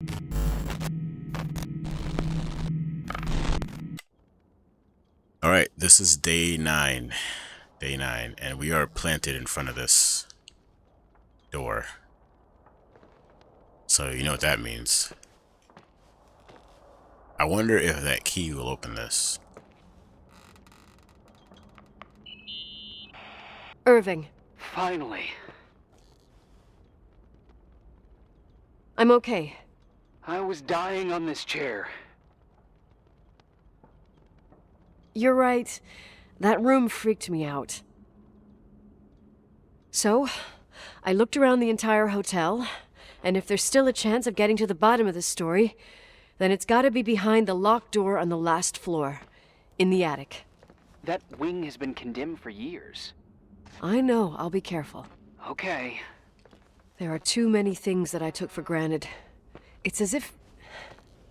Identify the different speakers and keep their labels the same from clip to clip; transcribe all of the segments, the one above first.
Speaker 1: All right, this is day 9. Day 9, and we are planted in front of this door. So you know what that means. I wonder if that key will open this.
Speaker 2: Irving,
Speaker 3: Finally.
Speaker 2: I'm okay.
Speaker 3: I was dying on this chair.
Speaker 2: You're right. That room freaked me out. So, I looked around the entire hotel, and if there's still a chance of getting to the bottom of this story, then it's gotta be behind the locked door on the last floor, in the attic.
Speaker 3: That wing has been condemned for years.
Speaker 2: I know, I'll be careful.
Speaker 3: Okay.
Speaker 2: There are too many things that I took for granted. It's as if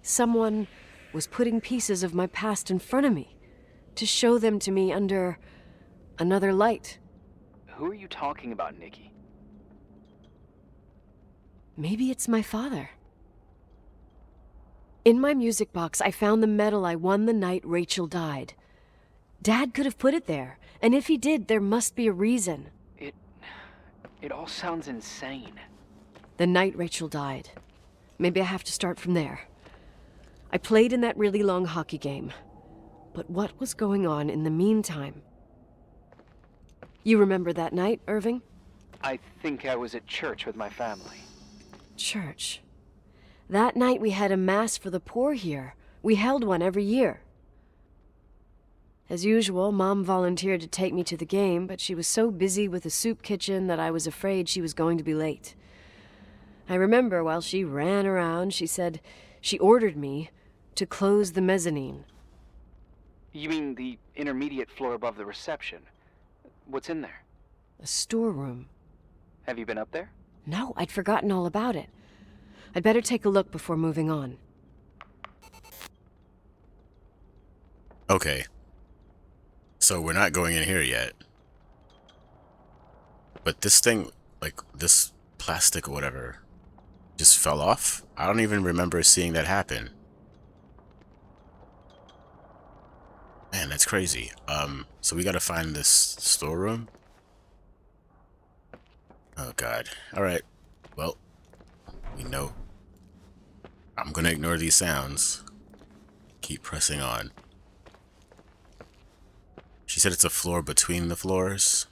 Speaker 2: someone was putting pieces of my past in front of me to show them to me under another light.
Speaker 3: Who are you talking about, Nikki?
Speaker 2: Maybe it's my father. In my music box, I found the medal I won the night Rachel died. Dad could have put it there, and if he did, there must be a reason.
Speaker 3: It all sounds insane.
Speaker 2: The night Rachel died. Maybe I have to start from there. I played in that really long hockey game. But what was going on in the meantime? You remember that night, Irving?
Speaker 3: I think I was at church with my family.
Speaker 2: Church. That night we had a mass for the poor here. We held one every year. As usual, Mom volunteered to take me to the game, but she was so busy with the soup kitchen that I was afraid she was going to be late. I remember while she ran around, she said she ordered me to close the mezzanine.
Speaker 3: You mean the intermediate floor above the reception? What's in there?
Speaker 2: A storeroom.
Speaker 3: Have you been up there?
Speaker 2: No, I'd forgotten all about it. I'd better take a look before moving on.
Speaker 1: Okay. So we're not going in here yet. But this thing, like this plastic or whatever, just fell off? I don't even remember seeing that happen. Man, that's crazy. So we gotta find this storeroom? Oh god. Alright. Well, we know. I'm gonna ignore these sounds. Keep pressing on. She said it's a floor between the floors.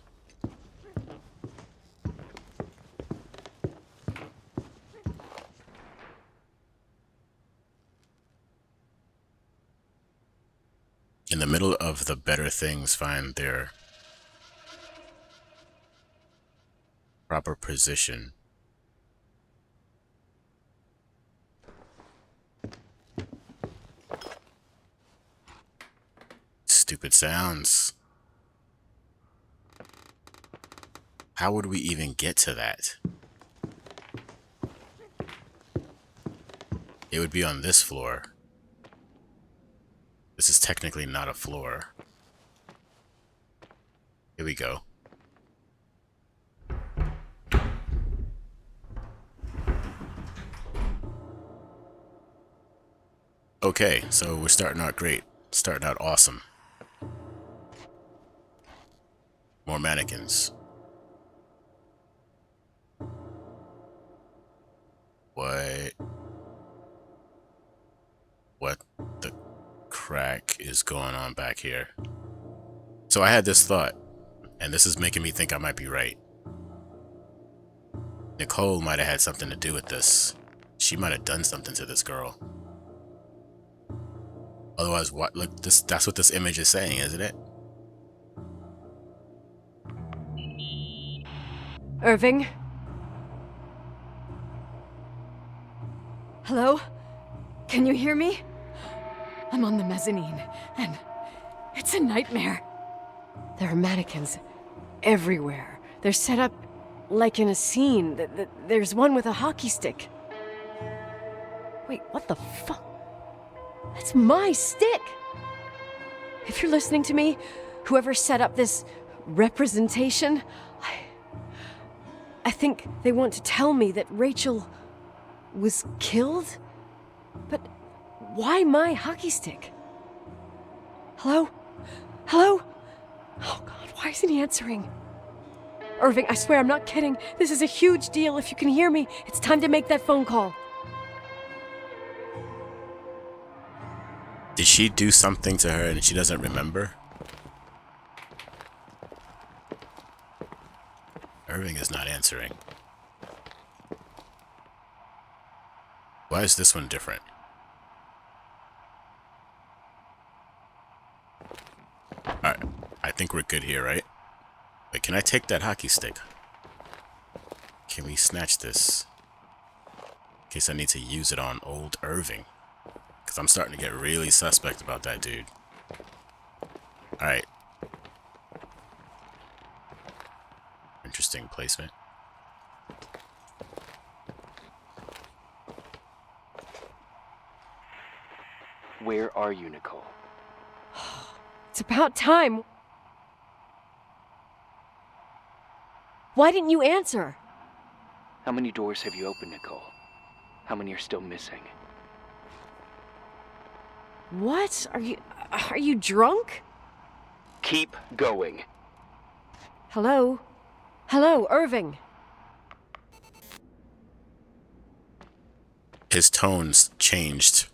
Speaker 1: In the middle of the better things find their proper position. Stupid sounds. How would we even get to that? It would be on this floor. This is technically not a floor. Here we go. Okay, so we're starting out great. Starting out awesome. More mannequins. What the crack is going on back here? So I had this thought, and this is making me think I might be right. Nicole might have had something to do with this. She might have done something to this girl. Otherwise, what? Look, that's what this image is saying, isn't it?
Speaker 2: Irving? Hello? Can you hear me? I'm on the mezzanine, and it's a nightmare. There are mannequins everywhere. They're set up like in a scene. There's one with a hockey stick. Wait, what the fuck? That's my stick! If you're listening to me, whoever set up this representation, I think they want to tell me that Rachel was killed? But why my hockey stick? Hello? Hello? Oh God, why isn't he answering? Irving, I swear I'm not kidding. This is a huge deal. If you can hear me, it's time to make that phone call.
Speaker 1: Did she do something to her and she doesn't remember? Irving is not answering. Why is this one different? Alright, I think we're good here, right? Wait, can I take that hockey stick? Can we snatch this? In case I need to use it on old Irving. Because I'm starting to get really suspect about that dude. Alright. Interesting placement.
Speaker 3: Where are you, Nicole?
Speaker 2: It's about time. Why didn't you answer?
Speaker 3: How many doors have you opened, Nicole? How many are still missing?
Speaker 2: What? Are you drunk?
Speaker 3: Keep going.
Speaker 2: Hello? Hello, Irving.
Speaker 1: His tones changed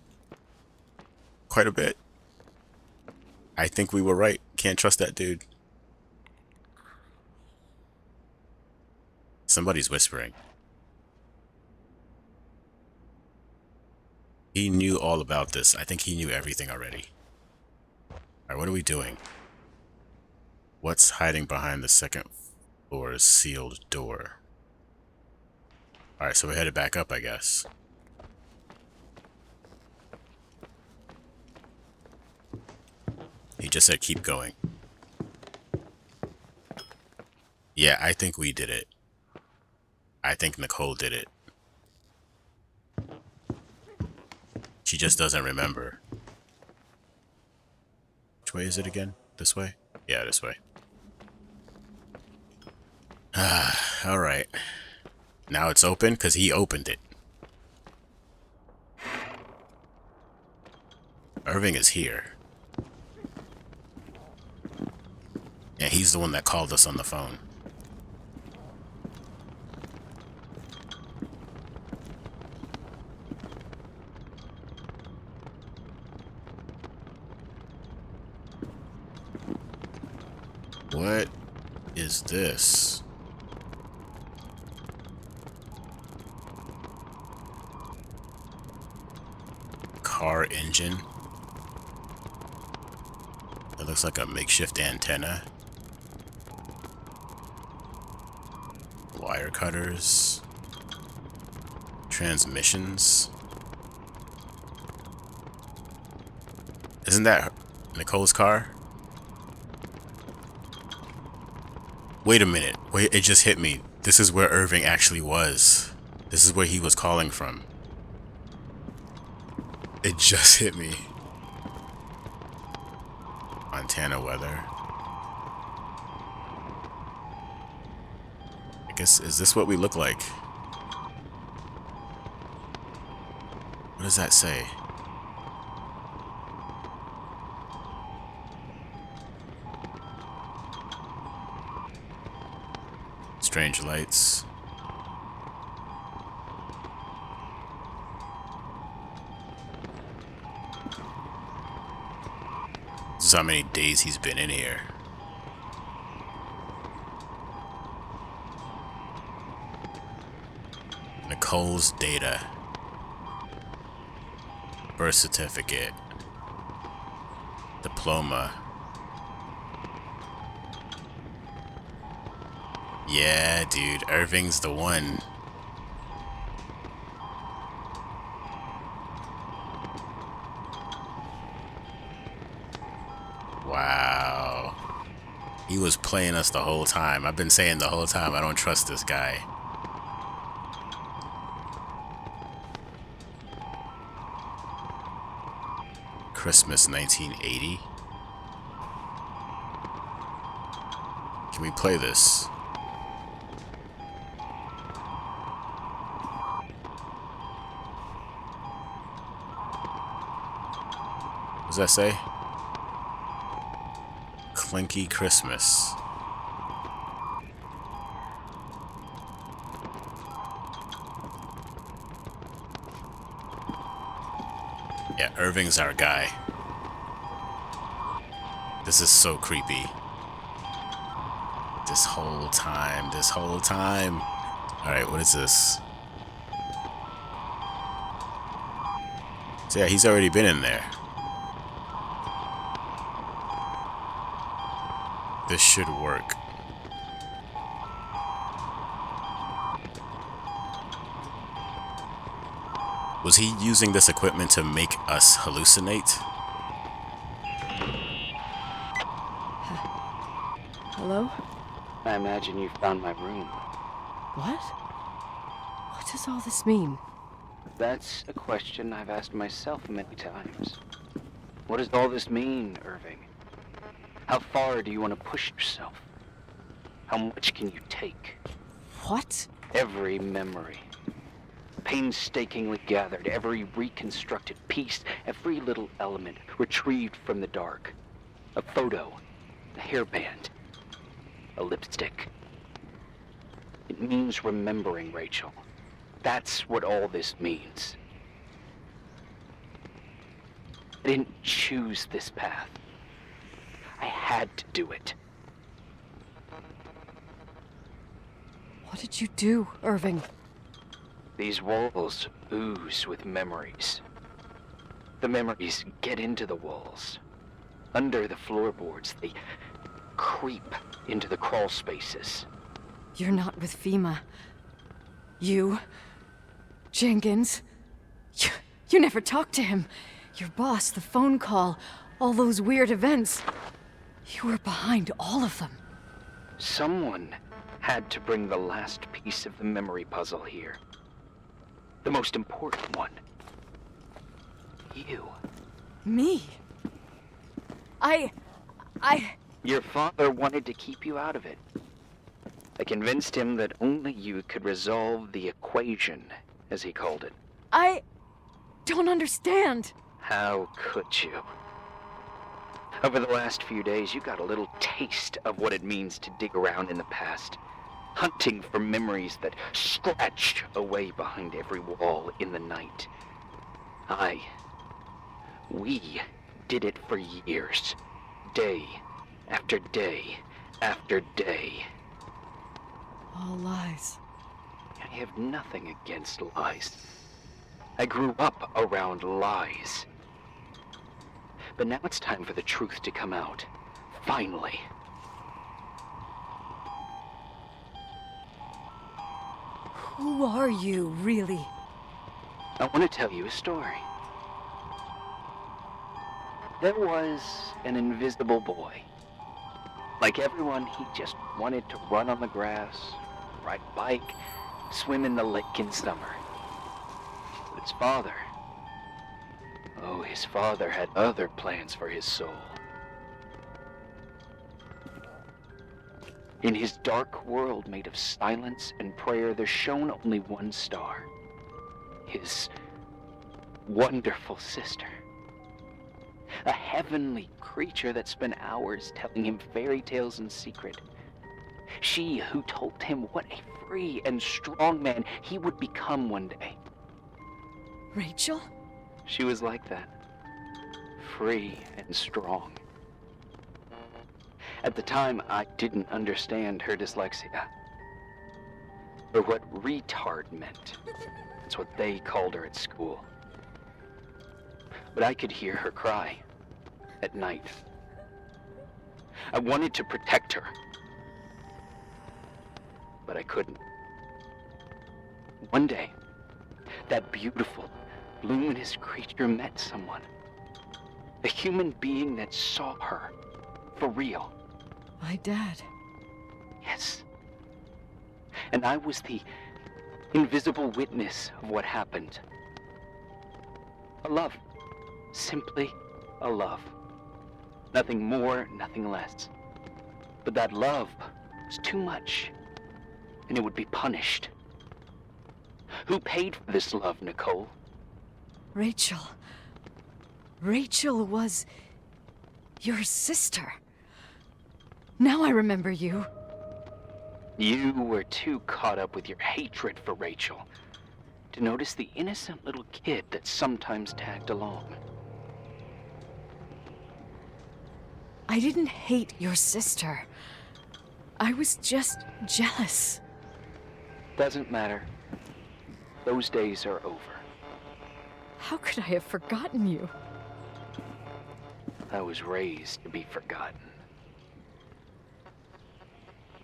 Speaker 1: quite a bit. I think we were right. Can't trust that dude. Somebody's whispering. He knew all about this. I think he knew everything already. Alright, what are we doing? What's hiding behind the second floor's sealed door? Alright, so we're headed back up, I guess. He just said keep going. Yeah, I think we did it. I think Nicole did it. She just doesn't remember. Which way is it again? This way? Yeah, this way. Alright. Now it's open because he opened it. Irving is here. And he's the one that called us on the phone. What is this? Car engine? It looks like a makeshift antenna. Wire cutters. Transmissions. Isn't that Nicole's car? Wait a minute. Wait, it just hit me. This is where Irving actually was. This is where he was calling from. It just hit me. Montana weather. I guess, is this what we look like? What does that say? Strange lights. This is how many days he's been in here. Nicole's data. Birth certificate. Diploma. Yeah, dude, Irving's the one. Wow. He was playing us the whole time. I've been saying the whole time, I don't trust this guy. Christmas 1980. Can we play this? that say? Clinky Christmas. Yeah, Irving's our guy. This is so creepy. This whole time. Alright, what is this? So yeah, he's already been in there. This should work. Was he using this equipment to make us hallucinate?
Speaker 2: Hello?
Speaker 3: I imagine you found my room.
Speaker 2: What? What does all this mean?
Speaker 3: That's a question I've asked myself many times. What does all this mean, Irving? How far do you want to push yourself? How much can you take?
Speaker 2: What?
Speaker 3: Every memory. Painstakingly gathered, every reconstructed piece, every little element retrieved from the dark. A photo, a hairband, a lipstick. It means remembering, Rachel. That's what all this means. I didn't choose this path. I had to do it.
Speaker 2: What did you do, Irving?
Speaker 3: These walls ooze with memories. The memories get into the walls. Under the floorboards, they creep into the crawl spaces.
Speaker 2: You're not with FEMA. You... Jenkins... You never talked to him. Your boss, the phone call, all those weird events. You were behind all of them.
Speaker 3: Someone had to bring the last piece of the memory puzzle here. The most important one. You.
Speaker 2: Me? I...
Speaker 3: Your father wanted to keep you out of it. I convinced him that only you could resolve the equation, as he called it.
Speaker 2: I don't understand.
Speaker 3: How could you? Over the last few days, you got a little taste of what it means to dig around in the past. Hunting for memories that scratch away behind every wall in the night. We did it for years. Day after day after day.
Speaker 2: All lies.
Speaker 3: I have nothing against lies. I grew up around lies. But now it's time for the truth to come out. Finally.
Speaker 2: Who are you, really?
Speaker 3: I want to tell you a story. There was an invisible boy. Like everyone, he just wanted to run on the grass, ride a bike, swim in the lake in summer. But his father... Oh, his father had other plans for his soul. In his dark world made of silence and prayer, there shone only one star. His wonderful sister. A heavenly creature that spent hours telling him fairy tales in secret. She who told him what a free and strong man he would become one day.
Speaker 2: Rachel?
Speaker 3: She was like that. Free and strong. At the time, I didn't understand her dyslexia. Or what retard meant. That's what they called her at school. But I could hear her cry. At night. I wanted to protect her. But I couldn't. One day, that beautiful, luminous creature met someone. A human being that saw her. For real.
Speaker 2: My dad.
Speaker 3: Yes. And I was the invisible witness of what happened. A love. Simply a love. Nothing more, nothing less. But that love was too much, and it would be punished. Who paid for this love, Nicole?
Speaker 2: Rachel. Rachel was your sister. Now I remember you.
Speaker 3: You were too caught up with your hatred for Rachel to notice the innocent little kid that sometimes tagged along.
Speaker 2: I didn't hate your sister. I was just jealous.
Speaker 3: Doesn't matter. Those days are over.
Speaker 2: How could I have forgotten you?
Speaker 3: I was raised to be forgotten.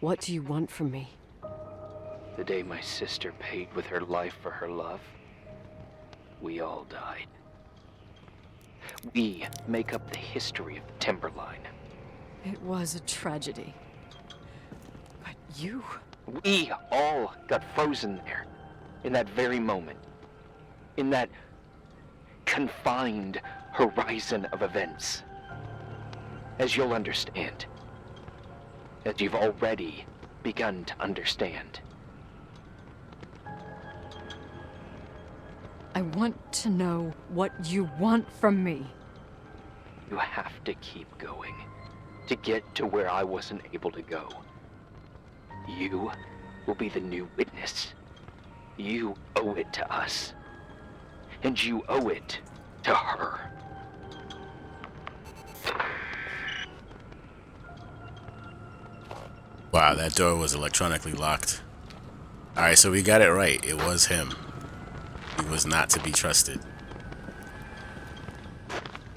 Speaker 2: What do you want from me?
Speaker 3: The day my sister paid with her life for her love, we all died. We make up the history of the Timberline.
Speaker 2: It was a tragedy. But you...
Speaker 3: We all got frozen there, in that very moment. In that confined horizon of events. As you'll understand. As you've already begun to understand.
Speaker 2: I want to know what you want from me.
Speaker 3: You have to keep going to get to where I wasn't able to go. You will be the new witness. You owe it to us. And you owe it to her.
Speaker 1: Wow, that door was electronically locked. Alright, so we got it right. It was him. He was not to be trusted.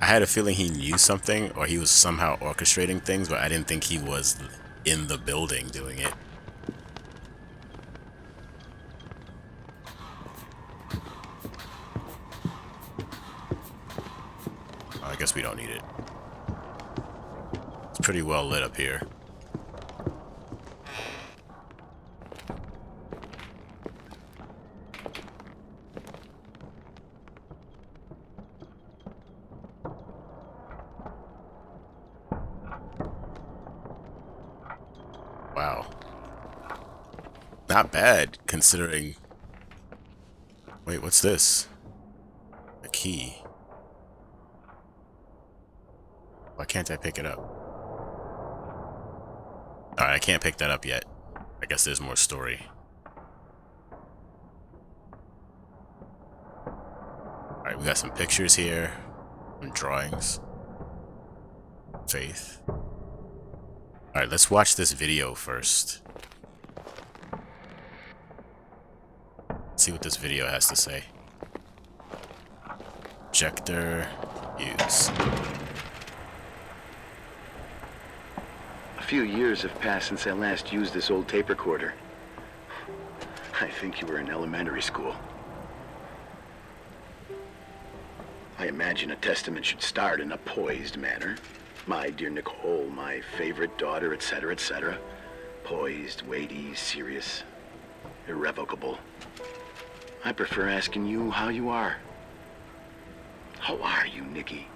Speaker 1: I had a feeling he knew something, or he was somehow orchestrating things, but I didn't think he was in the building doing it. Oh, I guess we don't need it. It's pretty well lit up here. Wow. Not bad, considering... Wait, what's this? A key. Why can't I pick it up? Alright, I can't pick that up yet. I guess there's more story. Alright, we got some pictures here. Some drawings. Faith. Alright, let's watch this video first. See what this video has to say. Projector use.
Speaker 4: A few years have passed since I last used this old tape recorder. I think you were in elementary school. I imagine a testament should start in a poised manner. My dear Nicole, my favorite daughter, etc., etc. Poised, weighty, serious, irrevocable. I prefer asking you how you are. How are you, Nikki?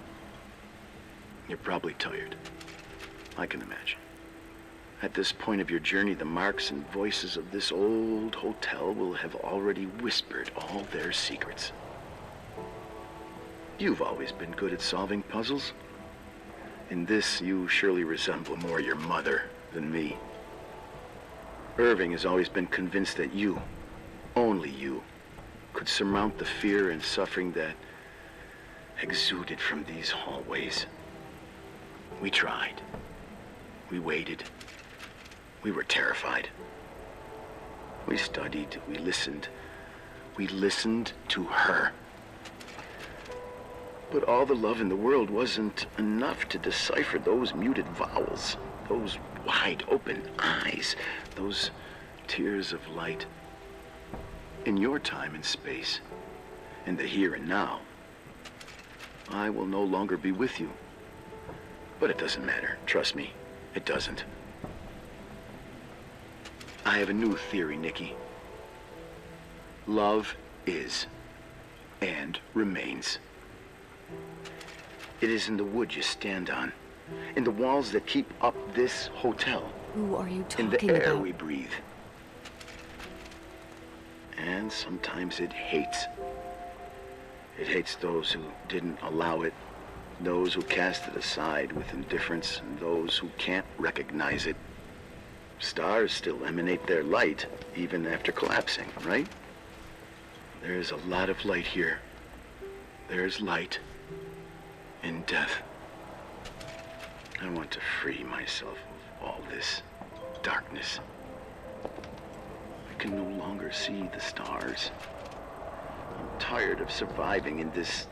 Speaker 4: You're probably tired. I can imagine. At this point of your journey, the marks and voices of this old hotel will have already whispered all their secrets. You've always been good at solving puzzles. In this, you surely resemble more your mother than me. Irving has always been convinced that you, only you, could surmount the fear and suffering that exuded from these hallways. We tried. We waited. We were terrified. We studied. We listened. We listened to her. But all the love in the world wasn't enough to decipher those muted vowels, those wide open eyes, those tears of light. In your time and space, in the here and now, I will no longer be with you. But it doesn't matter. Trust me, it doesn't. I have a new theory, Nikki. Love is and remains. It is in the wood you stand on, in the walls that keep up this hotel,
Speaker 2: Who are you talking
Speaker 4: in the air
Speaker 2: about?
Speaker 4: we breathe. And sometimes it hates. It hates those who didn't allow it those who cast it aside with indifference, and those who can't recognize it. Stars still emanate their light, even after collapsing, right? There's a lot of light here. There's light in death. I want to free myself of all this darkness. I can no longer see the stars. I'm tired of surviving in this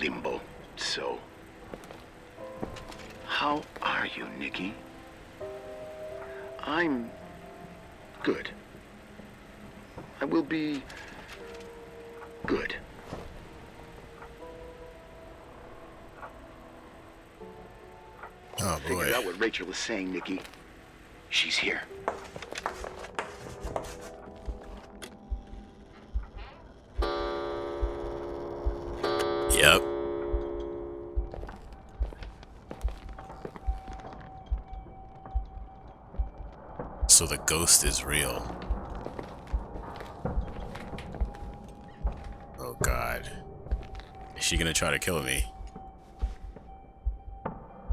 Speaker 4: limbo. So, how are you, Nikki? I'm good. I will be good.
Speaker 1: Oh boy.
Speaker 4: Figure out what Rachel is saying, Nikki. She's here.
Speaker 1: Yep. So the ghost is real. Oh God. Is she gonna try to kill me?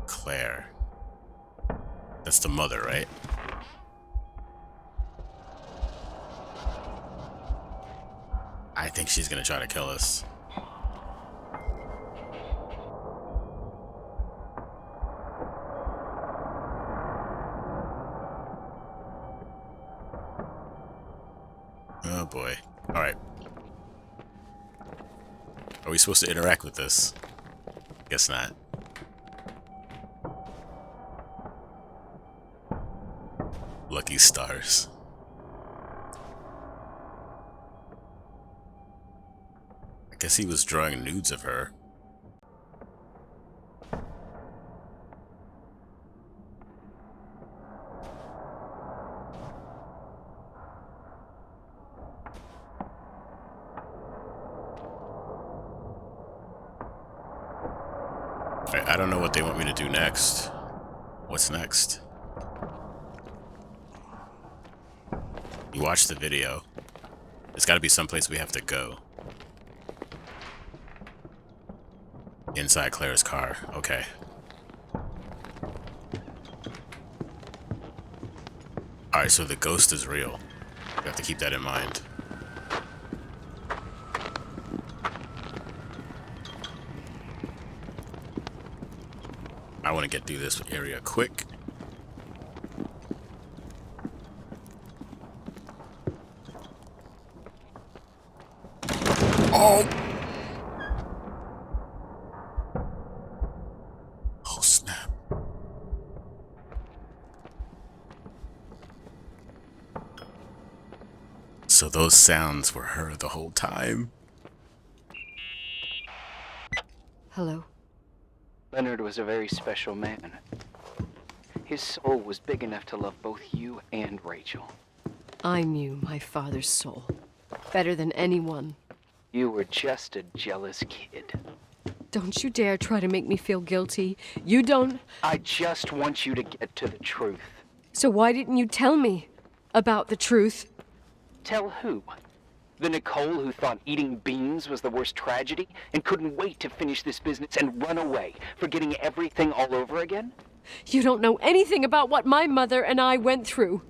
Speaker 1: Claire. That's the mother, right? I think she's gonna try to kill us. Oh boy. Alright. Are we supposed to interact with this? Guess not. Lucky stars. I guess he was drawing nudes of her. I don't know what they want me to do next. What's next? You watched the video. There's gotta be someplace we have to go. Inside Claire's car. Okay. Alright, so the ghost is real. We have to keep that in mind. I want to get through this area quick. Oh! Oh, snap. So those sounds were her the whole time?
Speaker 2: Hello?
Speaker 3: Leonard was a very special man. His soul was big enough to love both you and Rachel.
Speaker 2: I knew my father's soul better than anyone.
Speaker 3: You were just a jealous kid.
Speaker 2: Don't you dare try to make me feel guilty. You don't...
Speaker 3: I just want you to get to the truth.
Speaker 2: So why didn't you tell me about the truth?
Speaker 3: Tell who? The Nicole who thought eating beans was the worst tragedy and couldn't wait to finish this business and run away, forgetting everything all over again?
Speaker 2: You don't know anything about what my mother and I went through.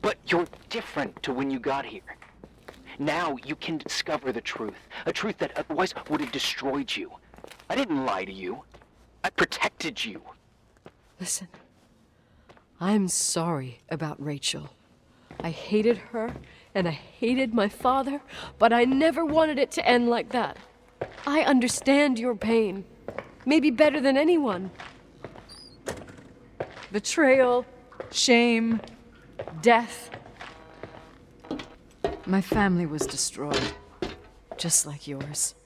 Speaker 3: But you're different to when you got here. Now you can discover the truth, a truth that otherwise would have destroyed you. I didn't lie to you. I protected you.
Speaker 2: Listen, I'm sorry about Rachel. I hated her, and I hated my father, but I never wanted it to end like that. I understand your pain, maybe better than anyone. Betrayal, shame, death. My family was destroyed, just like yours.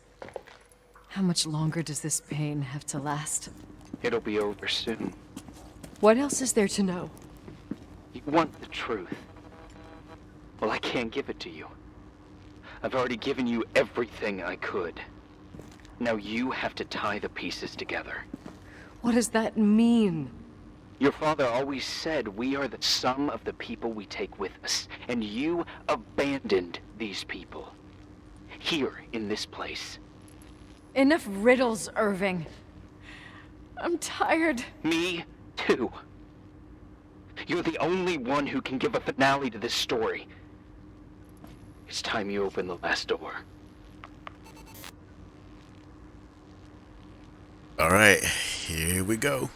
Speaker 2: How much longer does this pain have to last?
Speaker 3: It'll be over soon.
Speaker 2: What else is there to know?
Speaker 3: You want the truth. Well, I can't give it to you. I've already given you everything I could. Now you have to tie the pieces together.
Speaker 2: What does that mean?
Speaker 3: Your father always said we are the sum of the people we take with us, and you abandoned these people. Here, in this place.
Speaker 2: Enough riddles, Irving. I'm tired.
Speaker 3: Me too. You're the only one who can give a finale to this story. It's time you open the last door.
Speaker 1: All right, here we go.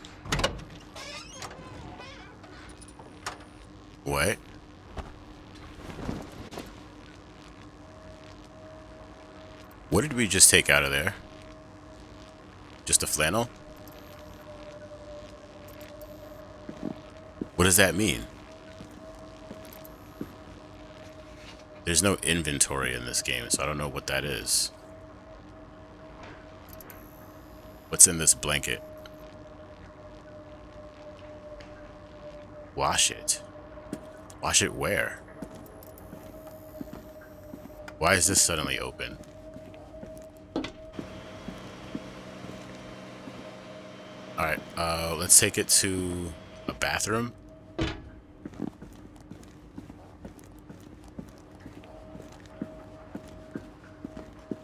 Speaker 1: What? What did we just take out of there? Just a flannel? What does that mean? There's no inventory in this game, so I don't know what that is. What's in this blanket? Wash it. Wash it where? Why is this suddenly open? Alright, let's take it to a bathroom.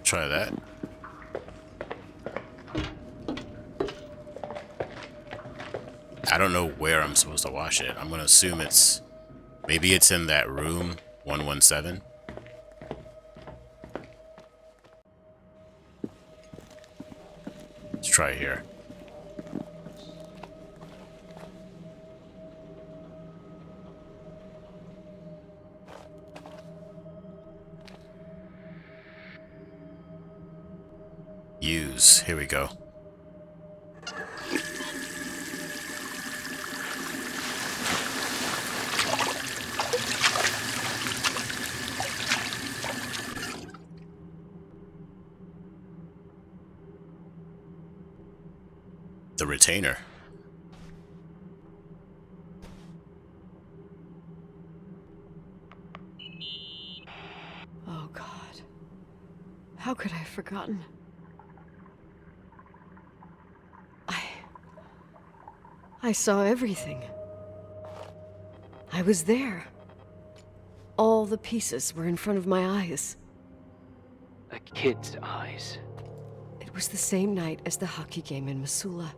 Speaker 1: Try that. I don't know where I'm supposed to wash it. I'm gonna assume it's... maybe it's in that room, 117. Let's try here. Use. Here we go. The retainer.
Speaker 2: Oh, God. How could I have forgotten? I saw everything. I was there. All the pieces were in front of my eyes.
Speaker 3: A kid's eyes.
Speaker 2: It was the same night as the hockey game in Missoula.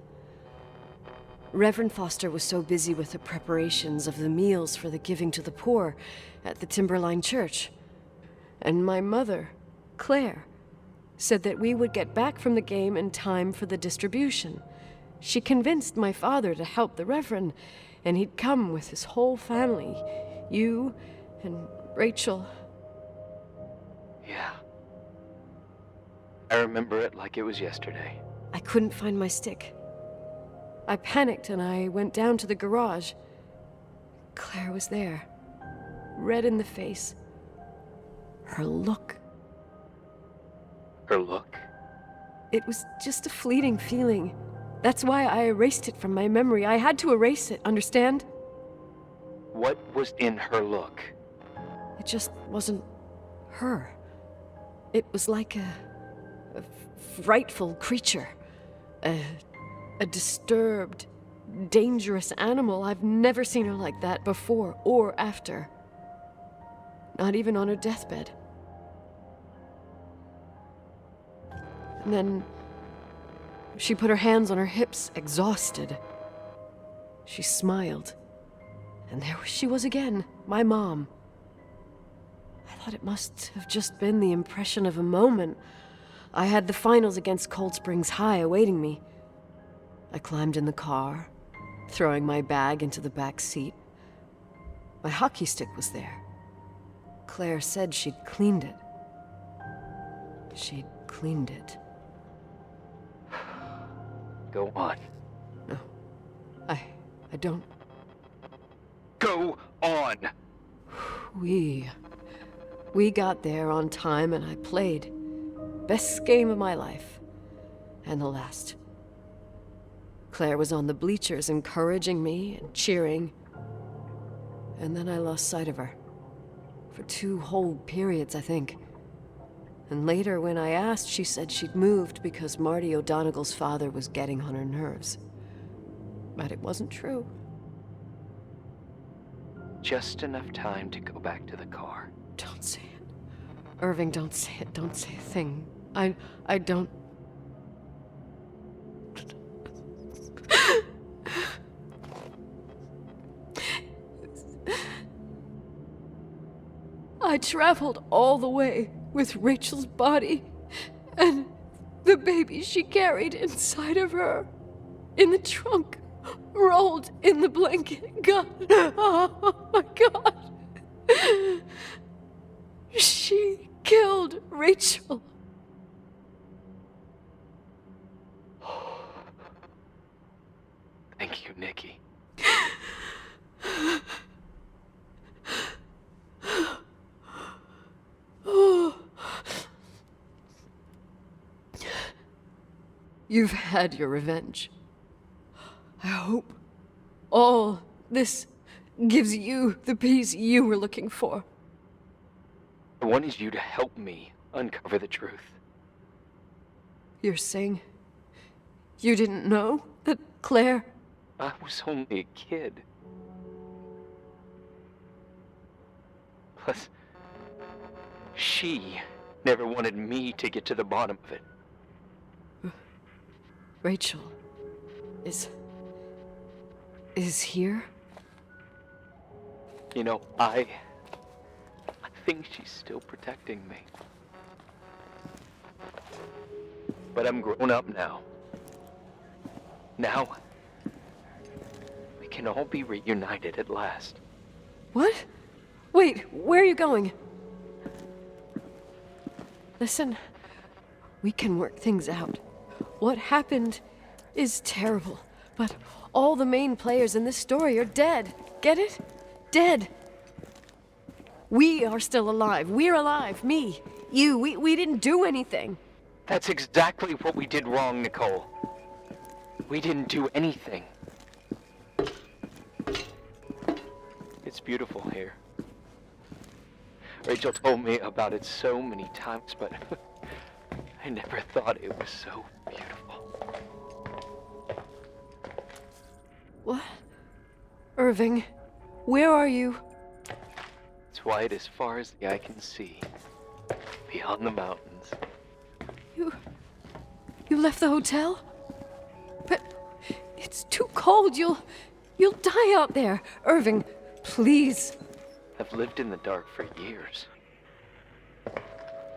Speaker 2: Reverend Foster was so busy with the preparations of the meals for the giving to the poor at the Timberline Church. And my mother, Claire, said that we would get back from the game in time for the distribution. She convinced my father to help the Reverend, and he'd come with his whole family. You and Rachel.
Speaker 3: Yeah. I remember it like it was yesterday.
Speaker 2: I couldn't find my stick. I panicked and I went down to the garage. Claire was there, red in the face. Her look.
Speaker 3: Her look?
Speaker 2: It was just a fleeting feeling. That's why I erased it from my memory. I had to erase it, understand?
Speaker 3: What was in her look?
Speaker 2: It just wasn't her. It was like a frightful creature. A disturbed, dangerous animal. I've never seen her like that before or after. Not even on her deathbed. And then she put her hands on her hips, exhausted. She smiled. And there she was again, my mom. I thought it must have just been the impression of a moment. I had the finals against Cold Springs High awaiting me. I climbed in the car, throwing my bag into the back seat. My hockey stick was there. Claire said she'd cleaned it. She'd cleaned it.
Speaker 3: Go on.
Speaker 2: No, I don't.
Speaker 3: Go on!
Speaker 2: We got there on time and I played. Best game of my life. And the last. Claire was on the bleachers encouraging me and cheering. And then I lost sight of her. For 2 whole periods, I think. And later, when I asked, she said she'd moved because Marty O'Donegal's father was getting on her nerves. But it wasn't true.
Speaker 3: Just enough time to go back to the car.
Speaker 2: Don't say it. Irving, don't say it. Don't say a thing. I don't... I traveled all the way with Rachel's body and the baby she carried inside of her, in the trunk, rolled in the blanket. God, oh my God. She killed Rachel.
Speaker 3: Thank you, Nikki.
Speaker 2: You've had your revenge. I hope all this gives you the peace you were looking for.
Speaker 3: I wanted you to help me uncover the truth.
Speaker 2: You're saying you didn't know that Claire...
Speaker 3: I was only a kid. Plus, she never wanted me to get to the bottom of it.
Speaker 2: Rachel is here?
Speaker 3: You know, I think she's still protecting me. But I'm grown up now. Now, we can all be reunited at last.
Speaker 2: What? Wait, where are you going? Listen, we can work things out. What happened is terrible, but all the main players in this story are dead. Get it? Dead. We are still alive. We're alive. Me, you, we didn't do anything.
Speaker 3: That's exactly what we did wrong, Nicole. We didn't do anything. It's beautiful here. Rachel told me about it so many times, but I never thought it was so beautiful.
Speaker 2: What? Irving, where are you?
Speaker 3: It's white as far as the eye can see, beyond the mountains.
Speaker 2: You left the hotel? But it's too cold. You'll die out there. Irving, please.
Speaker 3: I've lived in the dark for years.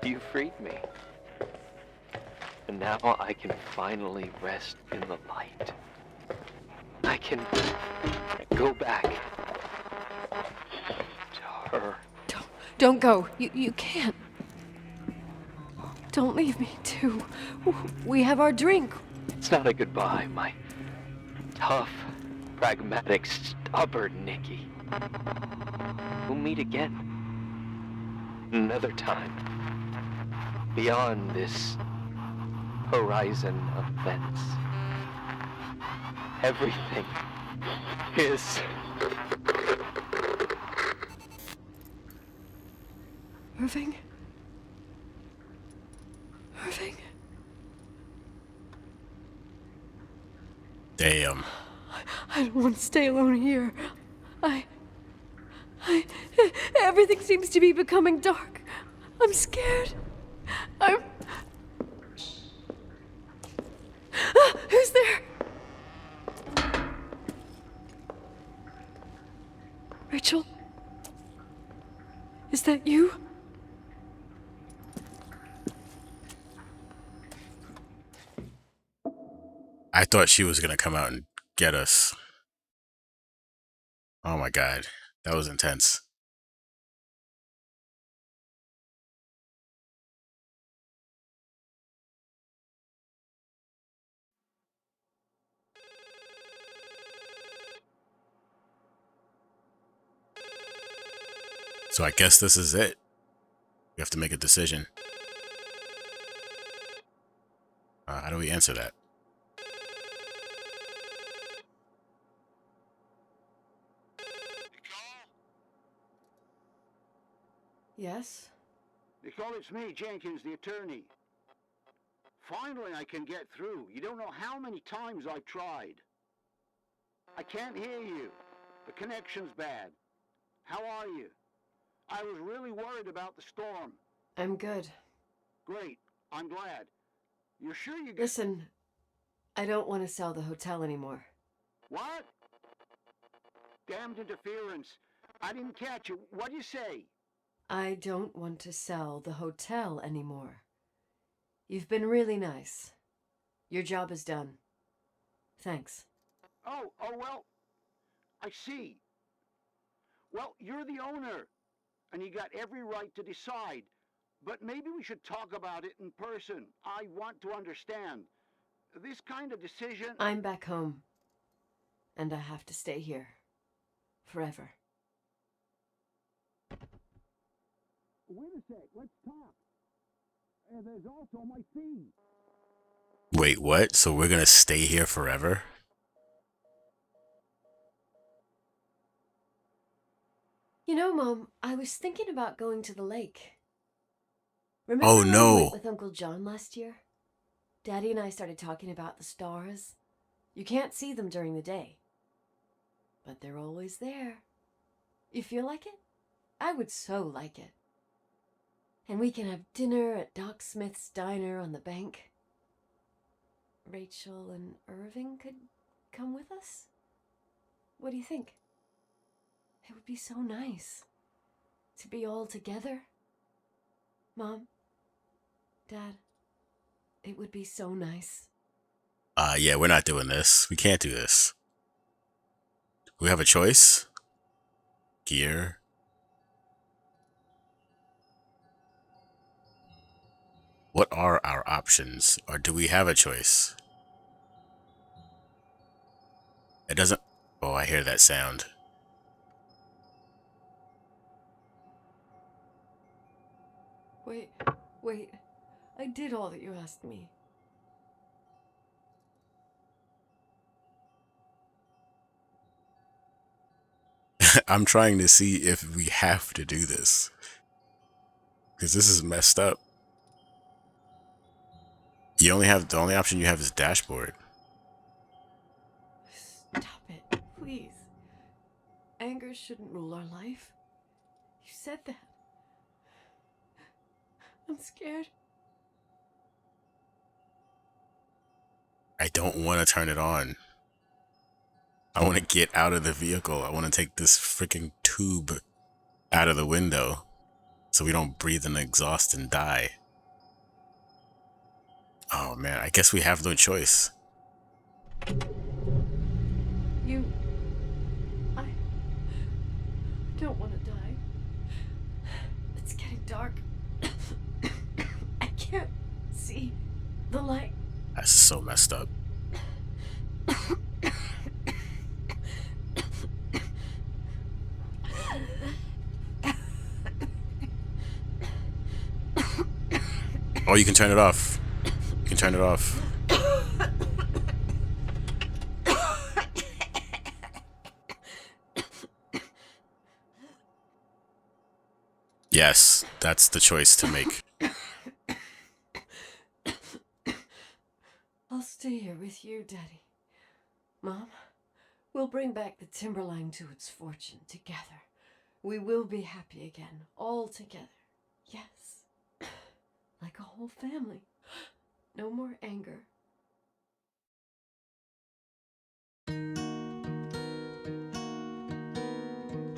Speaker 3: You freed me. And now I can finally rest in the light. I can go back to her.
Speaker 2: Don't go. You can't. Don't leave me, too. We have our drink.
Speaker 3: It's not a goodbye, my tough, pragmatic, stubborn Nikki. We'll meet again. Another time. Beyond this horizon of fence. Everything is...
Speaker 2: Irving? Irving?
Speaker 1: Damn.
Speaker 2: I don't want to stay alone here. Everything seems to be becoming dark. I'm scared. Who's there? Rachel? Is that you?
Speaker 1: I thought she was gonna come out and get us. Oh my god, that was intense. So I guess this is it. We have to make a decision. How do we answer that?
Speaker 2: Yes?
Speaker 5: Nicole, it's me, Jenkins, the attorney. Finally, I can get through. You don't know how many times I've tried. I can't hear you. The connection's bad. How are you? I was really worried about the storm.
Speaker 2: I'm good.
Speaker 5: Great. I'm glad. You're sure you get...
Speaker 2: Listen, I don't want to sell the hotel anymore.
Speaker 5: What? Damned interference. I didn't catch you. What'd you say?
Speaker 2: I don't want to sell the hotel anymore. You've been really nice. Your job is done. Thanks.
Speaker 5: Oh, well, I see. Well, you're the owner, and you got every right to decide. But maybe we should talk about it in person. I want to understand. This kind of decision...
Speaker 2: I'm back home. And I have to stay here. Forever.
Speaker 5: Wait a sec, let's talk. There's also my fee.
Speaker 1: Wait, what? So we're gonna stay here forever?
Speaker 2: You know, Mom, I was thinking about going to the lake. Remember
Speaker 1: Oh,
Speaker 2: when we
Speaker 1: no.
Speaker 2: went with Uncle John last year? Daddy and I started talking about the stars. You can't see them during the day. But they're always there. You feel like it? I would so like it. And we can have dinner at Doc Smith's diner on the bank. Rachel and Irving could come with us? What do you think? It would be so nice to be all together. Mom, Dad, it would be so nice.
Speaker 1: Yeah, we're not doing this. We can't do this. We have a choice? Gear. What are our options? Or do we have a choice? It doesn't... Oh, I hear that sound.
Speaker 2: Wait. I did all that you asked me.
Speaker 1: I'm trying to see if we have to do this. Because this is messed up. The only option you have is dashboard.
Speaker 2: Stop it, please. Anger shouldn't rule our life. You said that. I'm scared.
Speaker 1: I don't want to turn it on. I want to get out of the vehicle. I want to take this freaking tube out of the window so we don't breathe in the exhaust and die. Oh man, I guess we have no choice.
Speaker 2: I don't want to die. It's getting dark. I can't see the light.
Speaker 1: That's so messed up. Oh, you can turn it off. You can turn it off. Yes, that's the choice to make.
Speaker 2: I'll stay here with you, Daddy. Mom, we'll bring back the Timberline to its fortune together. We will be happy again, all together. Yes. Like a whole family. No more anger.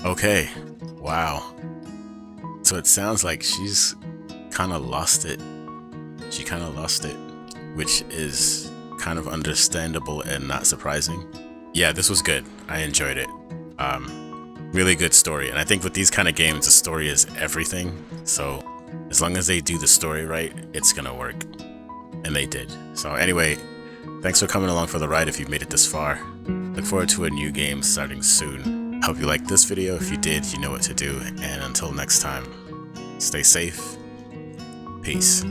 Speaker 1: Okay. Wow. So it sounds like she's kind of lost it. She kind of lost it, which is kind of understandable and not surprising. Yeah, this was good. I enjoyed it. Really good story. And I think with these kind of games, the story is everything. So as long as they do the story right, it's gonna work. And they did. So anyway, thanks for coming along for the ride if you've made it this far. Look forward to a new game starting soon. Hope you liked this video. If you did, you know what to do. And until next time, stay safe. Peace.